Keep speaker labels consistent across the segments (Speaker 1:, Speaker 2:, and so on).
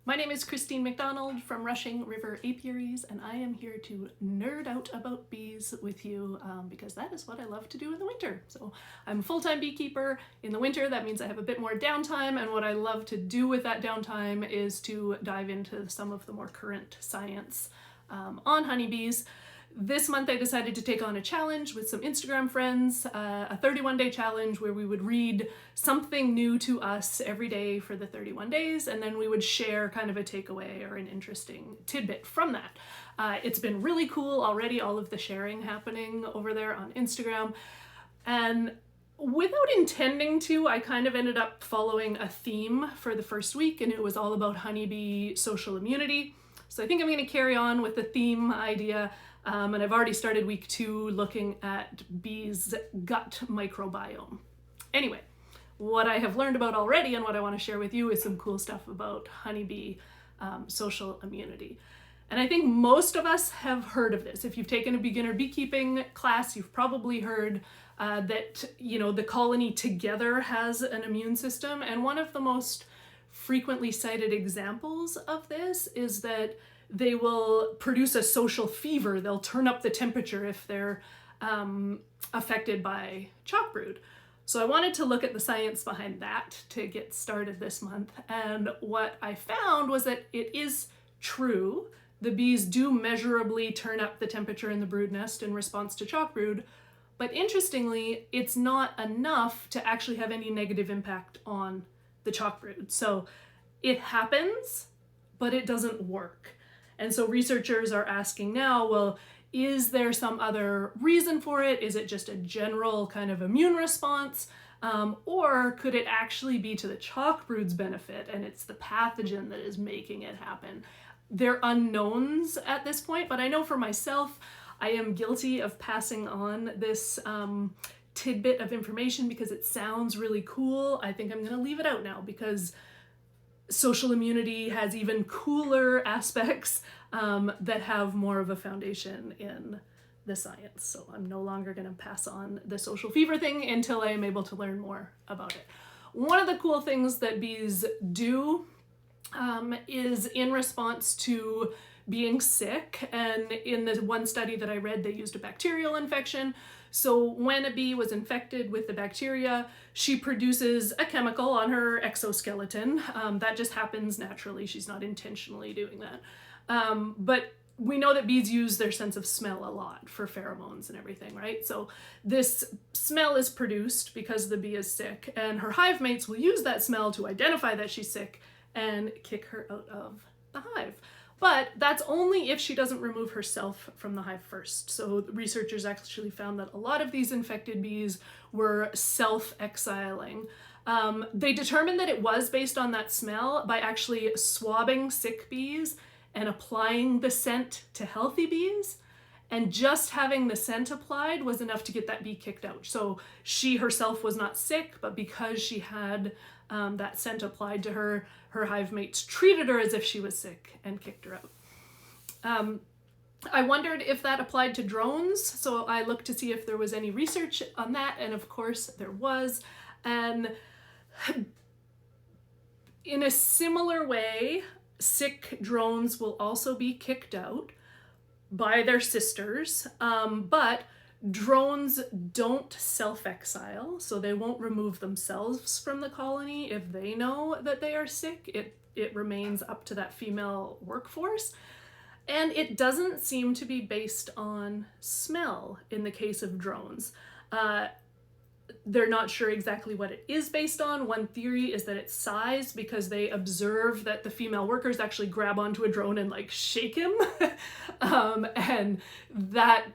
Speaker 1: My name is Christine McDonald from Rushing River Apiaries, and I am here to nerd out about bees with you because that is what I love to do in the winter. So I'm a full-time beekeeper. In the winter, that means I have a bit more downtime, and what I love to do with that downtime is to dive into some of the more current science on honeybees. This month I decided to take on a challenge with some Instagram friends, a 31-day challenge where we would read something new to us every day for the 31 days, and then we would share kind of a takeaway or an interesting tidbit from that. It's been really cool already, all of the sharing happening over there on Instagram. And without intending to, I kind of ended up following a theme for the first week, and it was all about honeybee social immunity. So I think I'm going to carry on with the theme idea. And I've already started week 2 looking at bees' gut microbiome. Anyway, what I have learned about already and what I want to share with you is some cool stuff about honeybee social immunity. And I think most of us have heard of this. If you've taken a beginner beekeeping class, you've probably heard that, the colony together has an immune system. And one of the most frequently cited examples of this is that they will produce a social fever. They'll turn up the temperature if they're affected by chalk brood. So I wanted to look at the science behind that to get started this month. And what I found was that it is true. The bees do measurably turn up the temperature in the brood nest in response to chalk brood. But interestingly, it's not enough to actually have any negative impact on the chalk brood. So it happens, but it doesn't work. And so researchers are asking now, well, is there some other reason for it? Is it just a general kind of immune response? Or could it actually be to the chalk brood's benefit and it's the pathogen that is making it happen? They're unknowns at this point, but I know for myself, I am guilty of passing on this tidbit of information because it sounds really cool. I think I'm going to leave it out now because social immunity has even cooler aspects that have more of a foundation in the science. So I'm no longer going to pass on the social fever thing until I am able to learn more about it. One of the cool things that bees do is in response to being sick, and in the one study that I read, they used a bacterial infection. So when a bee was infected with the bacteria, she produces a chemical on her exoskeleton. That just happens naturally. She's not intentionally doing that. But we know that bees use their sense of smell a lot for pheromones and everything, right? So this smell is produced because the bee is sick, and her hive mates will use that smell to identify that she's sick and kick her out of the hive. But that's only if she doesn't remove herself from the hive first. So researchers actually found that a lot of these infected bees were self-exiling. They determined that it was based on that smell by actually swabbing sick bees and applying the scent to healthy bees. And just having the scent applied was enough to get that bee kicked out. So she herself was not sick, but because she had that scent applied to her, her hive mates treated her as if she was sick and kicked her out. I wondered if that applied to drones, so I looked to see if there was any research on that, and of course there was. And in a similar way, sick drones will also be kicked out by their sisters, but drones don't self-exile, so they won't remove themselves from the colony if they know that they are sick. It remains up to that female workforce. And it doesn't seem to be based on smell in the case of drones. They're not sure exactly what it is based on. One theory is that it's size, because they observe that the female workers actually grab onto a drone and shake him. And that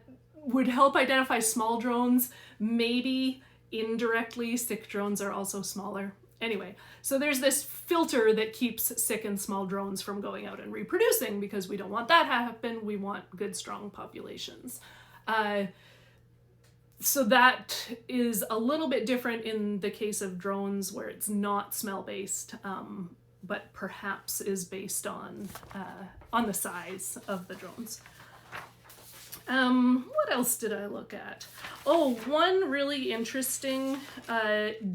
Speaker 1: would help identify small drones. Maybe indirectly sick drones are also smaller. Anyway, so there's this filter that keeps sick and small drones from going out and reproducing, because we don't want that to happen. We want good, strong populations. So that is a little bit different in the case of drones, where it's not smell-based, but perhaps is based on the size of the drones. What else did I look at? Oh, one really interesting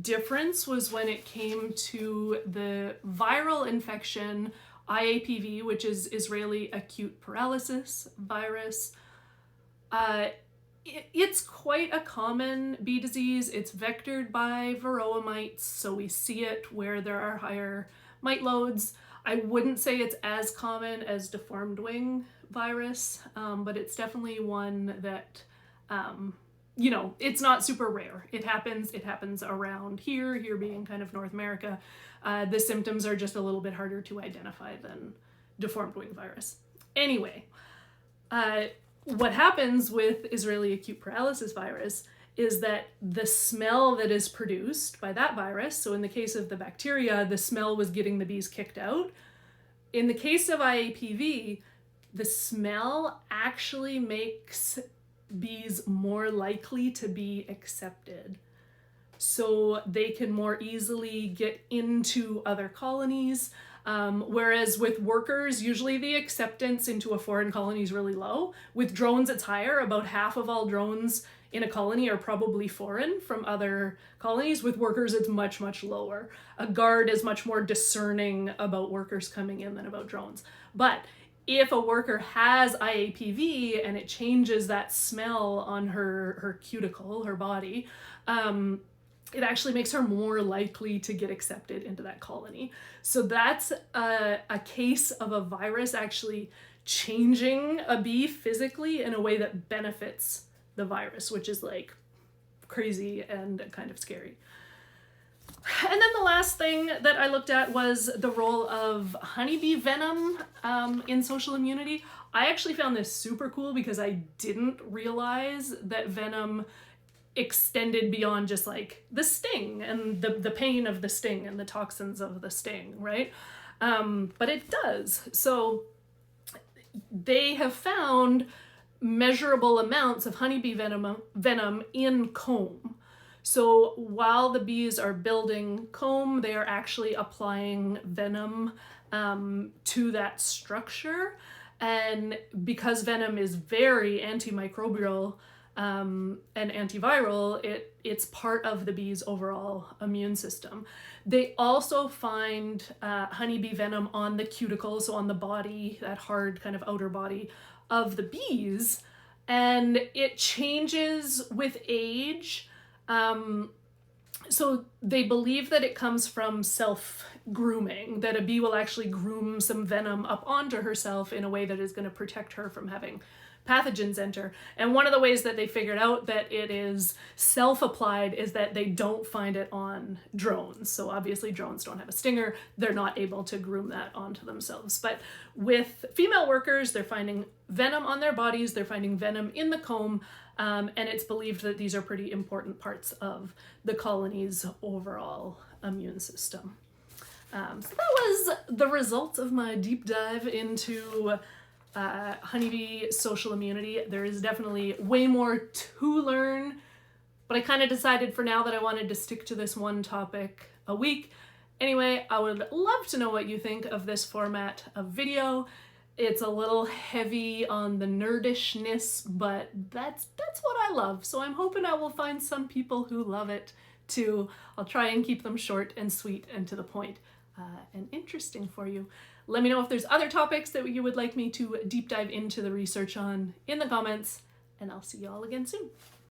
Speaker 1: difference was when it came to the viral infection IAPV, which is Israeli acute paralysis virus. It's quite a common bee disease. It's vectored by varroa mites, so we see it where there are higher mite loads. I wouldn't say it's as common as deformed wing virus, but it's definitely one that, you know, it's not super rare. It happens around here being kind of North America. The symptoms are just a little bit harder to identify than deformed wing virus. Anyway, what happens with Israeli acute paralysis virus is that the smell that is produced by that virus, so in the case of the bacteria, the smell was getting the bees kicked out. In the case of IAPV, the smell actually makes bees more likely to be accepted. So they can more easily get into other colonies. Whereas with workers, usually the acceptance into a foreign colony is really low. With drones, it's higher. About half of all drones in a colony are probably foreign from other colonies. With workers, it's much, much lower. A guard is much more discerning about workers coming in than about drones. But if a worker has IAPV and it changes that smell on her cuticle, her body, it actually makes her more likely to get accepted into that colony. So that's a case of a virus actually changing a bee physically in a way that benefits the virus, which is like crazy and kind of scary. And then the last thing that I looked at was the role of honeybee venom in social immunity. I actually found this super cool because I didn't realize that venom extended beyond just like the sting and the pain of the sting and the toxins of the sting, right? But it does. So they have found measurable amounts of honeybee venom in comb. So while the bees are building comb, they are actually applying venom to that structure. And because venom is very antimicrobial and antiviral, it's part of the bee's overall immune system. They also find honeybee venom on the cuticle, so on the body, that hard kind of outer body of the bees, and it changes with age. So they believe that it comes from self-grooming, that a bee will actually groom some venom up onto herself in a way that is going to protect her from having pathogens enter. And one of the ways that they figured out that it is self-applied is that they don't find it on drones. So obviously drones don't have a stinger. They're not able to groom that onto themselves. But with female workers, they're finding venom on their bodies. They're finding venom in the comb. And it's believed that these are pretty important parts of the colony's overall immune system. So that was the result of my deep dive into honeybee social immunity. There is definitely way more to learn, but I kind of decided for now that I wanted to stick to this one topic a week. Anyway, I would love to know what you think of this format of video. It's a little heavy on the nerdishness, but that's what I love. So I'm hoping I will find some people who love it too. I'll try and keep them short and sweet and to the point and interesting for you. Let me know if there's other topics that you would like me to deep dive into the research on in the comments, and I'll see you all again soon.